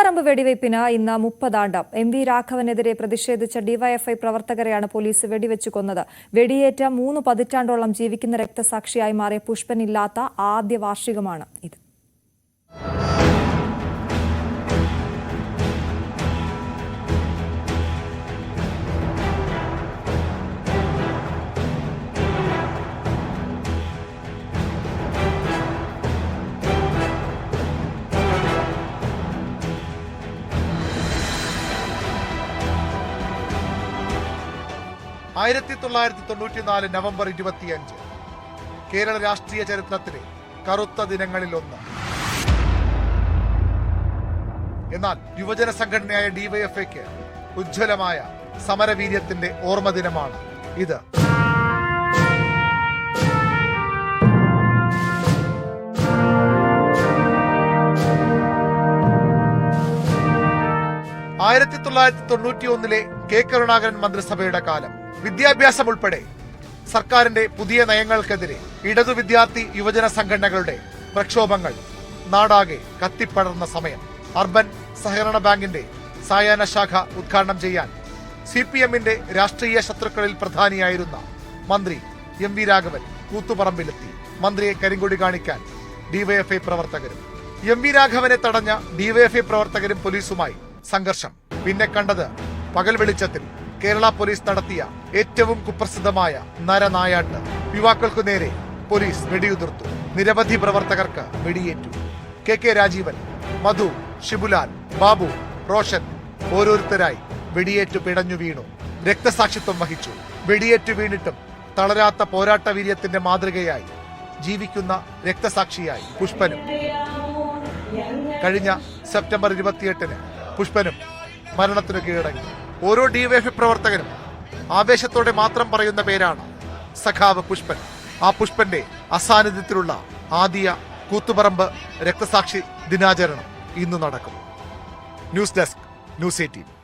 കൂത്തുപറമ്പ് വെടിവയ്പ്പിന് ഇന്ന് 30 ആണ്ട്. M V രാഘവനെതിരെ പ്രതിഷേധിച്ച ഡിവൈഎഫ്ഐ പ്രവർത്തകരെയാണ് പോലീസ് വെടിവെച്ചു കൊന്നത്. വെടിയേറ്റ 3 പതിറ്റാണ്ടോളം ജീവിക്കുന്ന രക്തസാക്ഷിയായി മാറിയ പുഷ്പനില്ലാത്ത ആദ്യ വാർഷികമാണ് ഇത്. നവംബർ 25 കേരള രാഷ്ട്രീയ ചരിത്രത്തിലെ കറുത്ത ദിനങ്ങളിലൊന്ന്. എന്നാൽ യുവജന സംഘടനയായ ഡിവൈഎഫ്ഐക്ക് ഉജ്ജ്വലമായ സമരവീര്യത്തിന്റെ ഓർമ്മ ദിനമാണ് ഇത്. കെ കരുണാകരൻ മന്ത്രിസഭയുടെ കാലം. വിദ്യാഭ്യാസം ഉൾപ്പെടെ സർക്കാരിന്റെ പുതിയ നയങ്ങൾക്കെതിരെ ഇടതു വിദ്യാർത്ഥി യുവജന സംഘടനകളുടെ പ്രക്ഷോഭങ്ങൾ നാടാകെ കത്തിപ്പടർന്ന സമയം. അർബൻ സഹകരണ ബാങ്കിന്റെ സായാഹ്ന ശാഖ ഉദ്ഘാടനം ചെയ്യാൻ സിപിഎമ്മിന്റെ രാഷ്ട്രീയ ശത്രുക്കളിൽ പ്രധാനിയായിരുന്ന മന്ത്രി എം വി രാഘവൻ കൂത്തുപറമ്പിലെത്തി. മന്ത്രിയെ കരിങ്കൊടി കാണിക്കാൻ ഡിവൈഎഫ്ഐ പ്രവർത്തകരും. എം വി രാഘവനെ തടഞ്ഞ ഡിവൈഎഫ്ഐ പ്രവർത്തകരും പോലീസുമായി സംഘർഷം. പിന്നെ കണ്ടത് പകൽ വെളിച്ചത്തിൽ കേരള പോലീസ് നടത്തിയ ഏറ്റവും കുപ്രസിദ്ധമായ നരനായാട്ട്. യുവാക്കൾക്കു നേരെ പോലീസ് വെടിയുതിർത്തു. നിരവധി പ്രവർത്തകർക്ക് വെടിയേറ്റു. കെ രാജീവൻ, മധു, ഷിബുലാൽ, ബാബു, റോഷൻ ഓരോരുത്തരായി വെടിയേറ്റു പിടഞ്ഞു വീണു. രക്തസാക്ഷിത്വം വഹിച്ചു. വെടിയേറ്റു വീണിട്ടും തളരാത്ത പോരാട്ട വീര്യത്തിന്റെ മാതൃകയായി ജീവിക്കുന്ന രക്തസാക്ഷിയായി പുഷ്പനും. കഴിഞ്ഞ സെപ്റ്റംബർ 28 പുഷ്പനും മരണത്തിനു കീഴടങ്ങി. ഓരോ ഡിവൈഎഫ്ഐ പ്രവർത്തകനും ആവേശത്തോടെ മാത്രം പറയുന്ന പേരാണ് സഖാവ് പുഷ്പൻ. ആ പുഷ്പന്റെ അസാന്നിധ്യത്തിലുള്ള ആദ്യ കൂത്തുപറമ്പ് രക്തസാക്ഷി ദിനാചരണം ഇന്ന് നടക്കും. News desk, news 18.